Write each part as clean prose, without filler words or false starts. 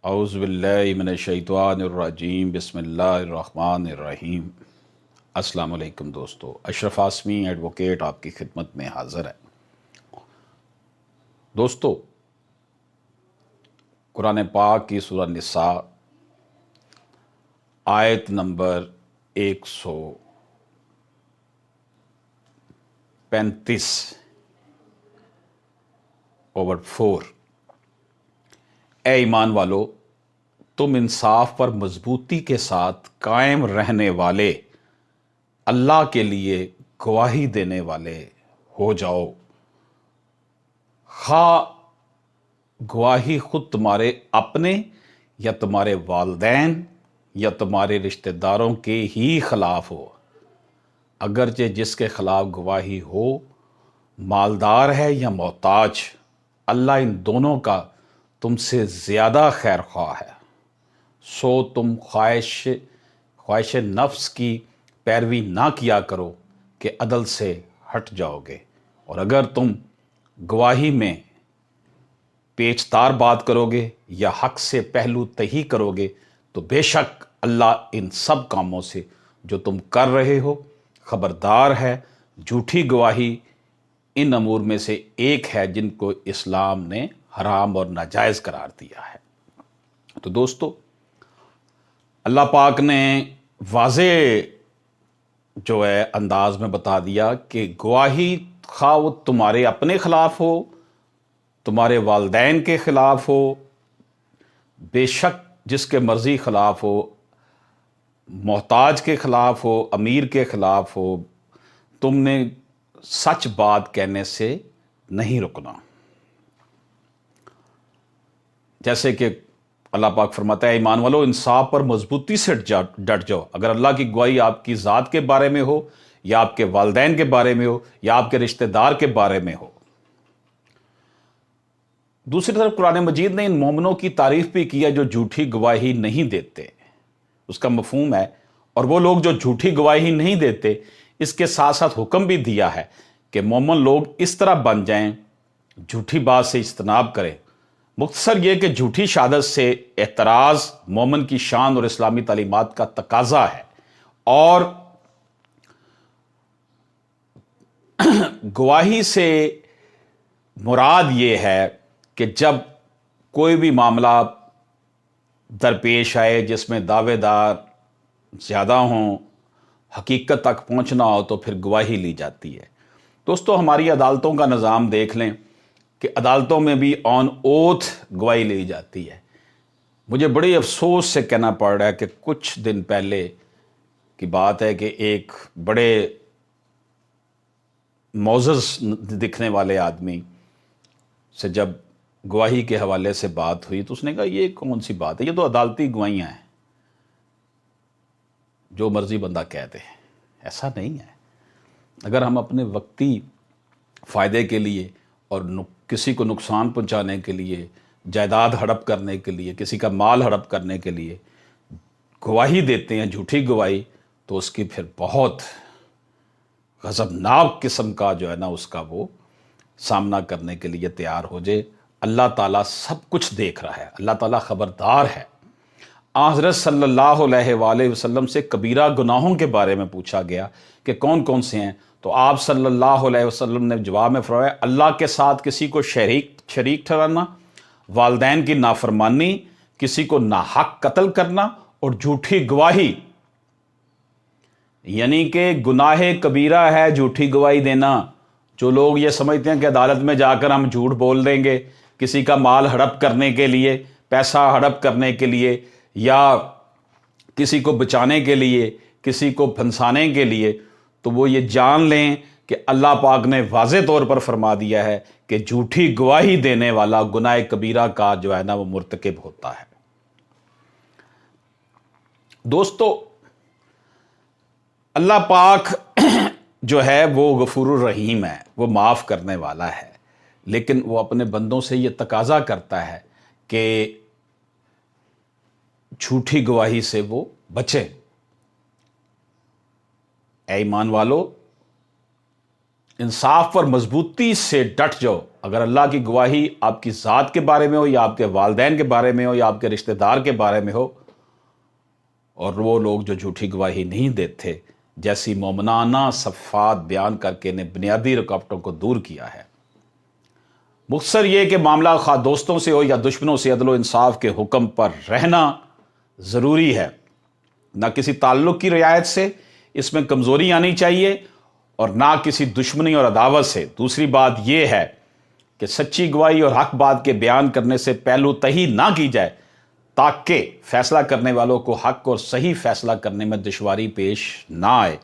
औज़ु बिल्लाहि मिनश्शैतानिर्रजीम बिस्मिल्लाहिर्रहमानिर्रहीम। अस्सलाम वालेकुम दोस्तों, अशरफ आसमी एडवोकेट आपकी खिदमत में हाज़िर है। दोस्तों, कुरान पाक की सूरह निसा आयत नंबर 135/4, ए ईमान वालो, तुम इंसाफ पर मजबूती के साथ कायम रहने वाले अल्लाह के लिए गवाही देने वाले हो जाओ। खा गवाही खुद तुम्हारे अपने या तुम्हारे वालिदैन या तुम्हारे रिश्तेदारों के ही खिलाफ हो, अगरचे जिसके खिलाफ गवाही हो मालदार है या मोहताज, अल्लाह इन दोनों का तुमसे ज़्यादा खैर ख्वाह है। सो तुम ख्वाहिश नफ्स की पैरवी ना किया करो कि अदल से हट जाओगे, और अगर तुम गवाही में पेचदार बात करोगे या हक से पहलू तही करोगे तो बेशक अल्लाह इन सब कामों से जो तुम कर रहे हो खबरदार है। झूठी गवाही इन अमूर में से एक है जिनको इस्लाम ने हराम और नाजायज़ करार दिया है। तो दोस्तों, अल्लाह पाक ने वाज़े जो है अंदाज में बता दिया कि गवाही खा वो तुम्हारे अपने ख़िलाफ़ हो, तुम्हारे वालिदैन के ख़िलाफ़ हो, बेशक जिसके मर्ज़ी ख़िलाफ़ हो, मोहताज के ख़िलाफ़ हो, अमीर के ख़िलाफ़ हो, तुमने सच बात कहने से नहीं रुकना। जैसे कि अल्लाह पाक फरमाता है, ईमान वालो, इंसाफ पर मजबूती से डट जाओ। अगर अल्लाह की गवाही आपकी ज़ात के बारे में हो या आपके वालिदैन के बारे में हो या आपके रिश्तेदार के बारे में हो। दूसरी तरफ कुरान मजीद ने इन मोमिनों की तारीफ भी की है जो झूठी गवाही नहीं देते। उसका मफहूम है, और वो लोग जो झूठी गवाही नहीं देते, इसके साथ साथ हुक्म भी दिया है कि मोमिन लोग इस तरह बन जाएं, झूठी बात से इज्तनाब करें। मुख्तसर ये कि झूठी शहादत से एतराज़ मोमिन की शान और इस्लामी तालीमात का तकाजा है, और गवाही से मुराद ये है कि जब कोई भी मामला दरपेश आए जिसमें दावेदार ज़्यादा हों, हकीकत तक पहुंचना हो, तो फिर गवाही ली जाती है। दोस्तों, हमारी अदालतों का निज़ाम देख लें कि अदालतों में भी ऑन ओथ गवाही ली जाती है। मुझे बड़े अफसोस से कहना पड़ रहा है कि कुछ दिन पहले की बात है कि एक बड़े मोअज़्ज़ज़ दिखने वाले आदमी से जब गवाही के हवाले से बात हुई तो उसने कहा, ये कौन सी बात है, ये तो अदालती गवाहियाँ हैं, जो मर्ज़ी बंदा कह दे। ऐसा नहीं है। अगर हम अपने वक्ती फ़ायदे के लिए और किसी को नुकसान पहुंचाने के लिए, जायदाद हड़प करने के लिए, किसी का माल हड़प करने के लिए गवाही देते हैं, झूठी गवाही, तो उसकी फिर बहुत गज़बनाक किस्म का जो है ना उसका वो सामना करने के लिए तैयार हो जाए। अल्लाह ताला सब कुछ देख रहा है, अल्लाह ताला खबरदार है। हज़रत सल्लल्लाहु अलैहि वसल्लम से कबीरा गुनाहों के बारे में पूछा गया कि कौन कौन से हैं, तो आप सल्लल्लाहु अलैहि वसल्लम ने जवाब में फरमाया, अल्लाह के साथ किसी को शरीक ठहराना, वालिदैन की नाफरमानी, किसी को नाहक कत्ल करना और झूठी गवाही। यानी कि गुनाह कबीरा है झूठी गवाही देना। जो लोग ये समझते हैं कि अदालत में जाकर हम झूठ बोल देंगे किसी का माल हड़प करने के लिए, पैसा हड़प करने के लिए, या किसी को बचाने के लिए, किसी को फंसाने के लिए, तो वो ये जान लें कि अल्लाह पाक ने वाज़े तौर पर फरमा दिया है कि झूठी गवाही देने वाला गुनाह कबीरा का जो है ना वो मुर्तकिब होता है। दोस्तों, अल्लाह पाक जो है वो गफूरुर रहीम है, वो माफ़ करने वाला है, लेकिन वो अपने बंदों से ये तकाजा करता है कि झूठी गवाही से वो बचें। ऐ ईमान वालो, इंसाफ पर मजबूती से डट जाओ। अगर अल्लाह की गवाही आपकी ज़ात के बारे में हो, या आपके वालदैन के बारे में हो, या आपके रिश्तेदार के बारे में हो, और वो लोग जो झूठी गवाही नहीं देते, जैसी मोमनाना सफ़ात बयान करके ने बुनियादी रुकावटों को दूर किया है। मुख्तसर ये कि मामला खा दोस्तों से हो या दुश्मनों से, अदल व इंसाफ के हुक्म पर रहना ज़रूरी है, ना किसी ताल्लुक़ की रियायत से इसमें कमज़ोरी आनी चाहिए, और ना किसी दुश्मनी और अदावत से। दूसरी बात यह है कि सच्ची गवाही और हक बात के बयान करने से पहलू तही ना की जाए, ताकि फैसला करने वालों को हक और सही फैसला करने में दुश्वारी पेश ना आए।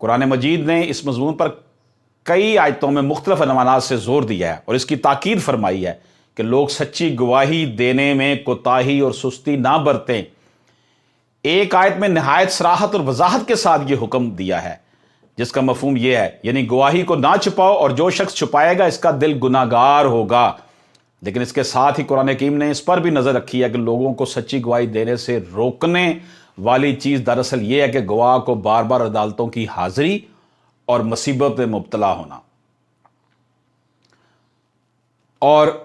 कुरान मजीद ने इस मज़मून पर कई आयतों में मुख्तलिफ अनवानात से ज़ोर दिया है और इसकी ताकीद फरमाई है कि लोग सच्ची गवाही देने में कोताही और सुस्ती ना बरतें। एक आयत में नहायत सराहत और वजाहत के साथ ये हुक्म दिया है, जिसका मफहूम यह है, यानी गवाही को ना छुपाओ, और जो शख्स छुपाएगा इसका दिल गुनाहगार होगा। लेकिन इसके साथ ही कुरान हकीम ने इस पर भी नज़र रखी है कि लोगों को सच्ची गवाही देने से रोकने वाली चीज़ दरअसल ये है कि गवाह को बार बार अदालतों की हाजिरी और मुसीबत में मुब्तला होना, और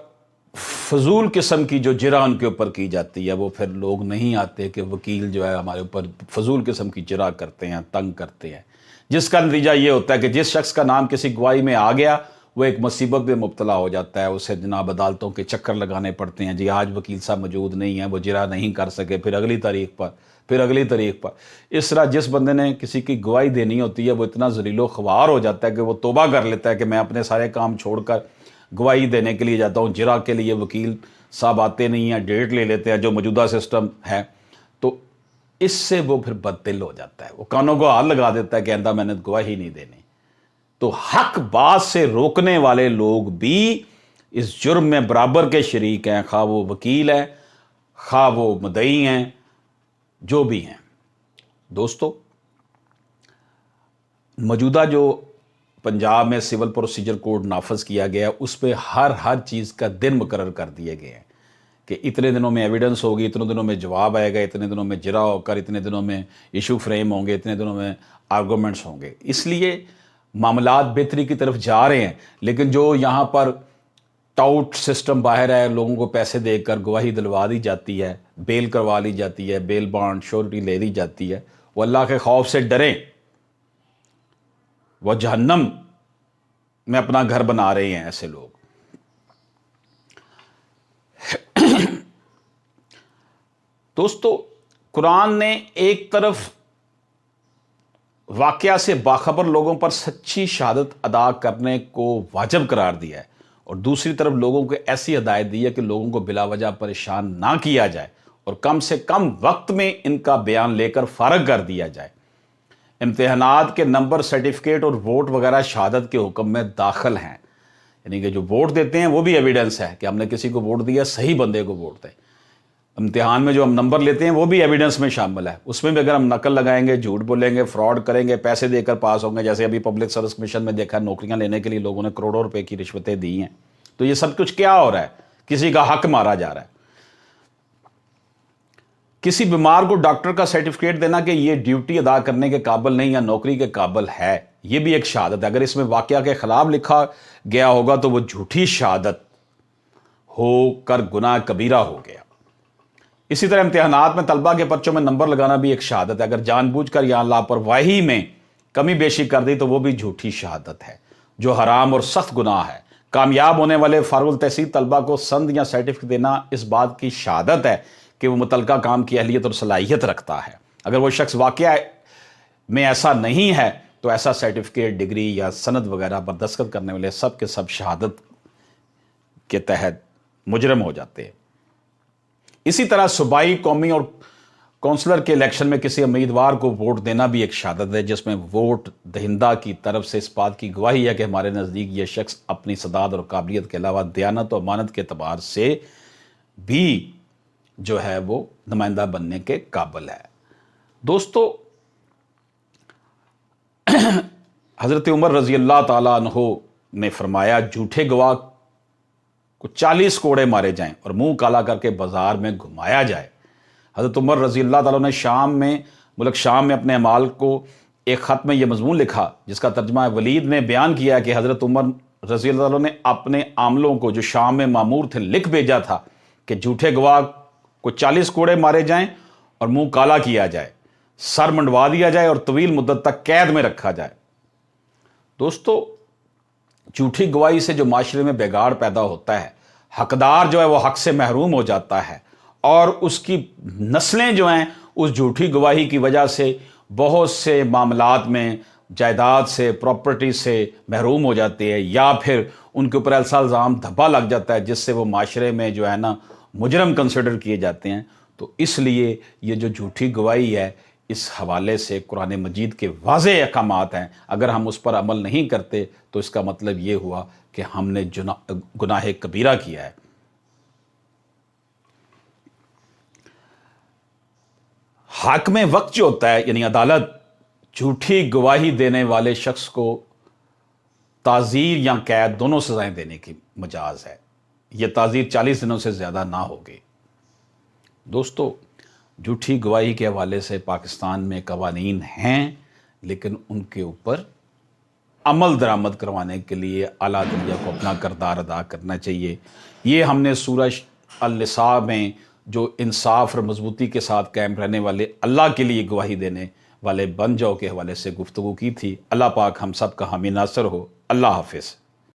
फजूल किस्म की जो जिरा उनके ऊपर की जाती है, वो फिर लोग नहीं आते कि वकील जो है हमारे ऊपर फजूल किस्म की जिरा करते हैं, तंग करते हैं, जिसका नतीजा ये होता है कि जिस शख्स का नाम किसी गवाही में आ गया वो एक मुसीबत में मुब्तला हो जाता है। उसे जनाब अदालतों के चक्कर लगाने पड़ते हैं, जी आज वकील साहब मौजूद नहीं है, वो जिरा नहीं कर सके, फिर अगली तारीख पर, फिर अगली तारीख पर। इस तरह जिस बंदे ने किसी की गवाही देनी होती है वो इतना ज़लीलो ख्वार हो जाता है कि वो तौबा कर लेता है कि मैं अपने सारे काम छोड़कर गवाही देने के लिए जाता हूँ। जिरा के लिए वकील साहब आते नहीं हैं, डेट ले लेते हैं, जो मौजूदा सिस्टम है, तो इससे वो फिर बददिल हो जाता है, वो कानों को हाथ लगा देता है कि आइंदा मैंने गवाही नहीं देनी। तो हक बात से रोकने वाले लोग भी इस जुर्म में बराबर के शरीक हैं, खा वो वकील है, खा वो मुद्दई हैं, जो भी हैं। दोस्तों, मौजूदा जो पंजाब में सिविल प्रोसीजर कोड नाफज किया गया है, उस पर हर चीज़ का दिन मुकर्रर कर दिए गए हैं कि इतने दिनों में एविडेंस होगी, इतने दिनों में जवाब आएगा, इतने दिनों में जिरा होकर, इतने दिनों में इशू फ्रेम होंगे, इतने दिनों में आर्गूमेंट्स होंगे। इसलिए मामलात बेहतरी की तरफ जा रहे हैं। लेकिन जो यहाँ पर टाउट सिस्टम बाहर है, लोगों को पैसे देकर गवाही दिलवा दी जाती है, बेल करवा ली जाती है, बेल बॉन्ड श्योरिटी ले ली जाती है, वो अल्लाह के खौफ से डरें, वह जहन्नम में अपना घर बना रहे हैं ऐसे लोग। दोस्तों, कुरान ने एक तरफ वाकया से बाखबर लोगों पर सच्ची शहादत अदा करने को वाजिब करार दिया है, और दूसरी तरफ लोगों को ऐसी हिदायत दी है कि लोगों को बिलावजह परेशान ना किया जाए और कम से कम वक्त में इनका बयान लेकर फारग कर दिया जाए। इम्तिहानात के नंबर, सर्टिफिकेट और वोट वगैरह शहादत के हुक्म में दाखिल हैं, यानी कि जो वोट देते हैं वो भी एविडेंस है कि हमने किसी को वोट दिया, सही बंदे को वोट दें। इम्तिहान में जो हम नंबर लेते हैं वो भी एविडेंस में शामिल है। उसमें भी अगर हम नकल लगाएंगे, झूठ बोलेंगे, फ्रॉड करेंगे, पैसे देकर पास होंगे, जैसे अभी पब्लिक सर्विस कमीशन में देखा, नौकरियां लेने के लिए लोगों ने करोड़ों रुपए की रिश्वतें दी हैं। तो ये सब कुछ क्या हो रहा है? किसी का हक मारा जा रहा है। किसी बीमार को डॉक्टर का सर्टिफिकेट देना कि ये ड्यूटी अदा करने के काबिल नहीं या नौकरी के काबिल है, ये भी एक शहादत है। अगर इसमें वाकया के खिलाफ लिखा गया होगा तो वो झूठी शहादत होकर गुनाह कबीरा हो गया। इसी तरह इम्तिहानात में तलबा के पर्चों में नंबर लगाना भी एक शहादत है। अगर जानबूझकर या लापरवाही में कमी बेशी कर दी तो वो भी झूठी शहादत है, जो हराम और सख्त गुनाह है। कामयाब होने वाले फारुल तहसील तलबा को संद या सर्टिफिकेट देना इस बात की शहादत है कि वो मुतलका काम की अहलियत और सलाहियत रखता है। अगर वो शख्स वाकया में ऐसा नहीं है तो ऐसा सर्टिफिकेट, डिग्री या सनद वगैरह पर दस्तखत करने वाले सब के सब शहादत के तहत मुजरम हो जाते हैं। इसी तरह सूबाई, कौमी और कौंसलर के इलेक्शन में किसी उम्मीदवार को वोट देना भी एक शहादत है, जिसमें वोट दहिंदा की तरफ से इस बात की गवाही है कि हमारे नज़दीक ये शख्स अपनी सदाद और काबिलियत के अलावा दयानत और अमानत के एतबार से भी जो है वो नुमाइंदा बनने के काबिल है। दोस्तों, हज़रत उमर रज़ी अल्लाह ताला अन्हो ने फरमाया, झूठे गवाह को 40 कोड़े मारे जाएं और मुंह काला करके बाजार में घुमाया जाए। हज़रत उमर रज़ी अल्लाह ताला ने मुल्क शाम में अपने अमाल को ایک خط میں یہ مضمون لکھا جس کا ترجمہ ولید نے بیان کیا کہ حضرت عمر رضی اللہ عنہ نے اپنے عاملوں کو جو شام میں مامور تھے لکھ بھیجا تھا کہ جھوٹے گواہ کو 40 کوڑے مارے جائیں اور منہ کالا کیا جائے، سر منڈوا دیا جائے اور طویل مدت تک قید میں رکھا جائے۔ دوستو، جھوٹی گواہی سے جو معاشرے میں بگاڑ پیدا ہوتا ہے، حقدار جو ہے وہ حق سے محروم ہو جاتا ہے، اور اس کی نسلیں جو ہیں اس جھوٹی گواہی کی وجہ سے بہت سے معاملات میں جائیداد سے، پراپرٹی سے محروم ہو جاتی ہے، یا پھر ان کے اوپر ایسا الزام دھبا لگ جاتا ہے جس سے وہ معاشرے میں جو ہے نا مجرم کنسیڈر کیے جاتے ہیں۔ تو اس لیے یہ جو جھوٹی گواہی ہے، اس حوالے سے قرآن مجید کے واضح احکامات ہیں، اگر ہم اس پر عمل نہیں کرتے تو اس کا مطلب یہ ہوا کہ ہم نے گناہ کبیرہ کیا ہے۔ حاکم وقت جو ہوتا ہے یعنی عدالت، جھوٹی گواہی دینے والے شخص کو تعزیر یا قید دونوں سزائیں دینے کی مجاز ہے۔ یہ تعزیر 40 دنوں سے زیادہ نہ ہوگی۔ دوستو، جھوٹی گواہی کے حوالے سے پاکستان میں قوانین ہیں، لیکن ان کے اوپر عمل درآمد کروانے کے لیے اعلیٰ درجہ کو اپنا کردار ادا کرنا چاہیے۔ یہ ہم نے سورہ النساء میں جو انصاف اور مضبوطی کے ساتھ قائم رہنے والے اللہ کے لیے گواہی دینے والے بن جاؤ کے حوالے سے گفتگو کی تھی۔ اللہ پاک ہم سب کا حامی ناصر ہو۔ اللہ حافظ۔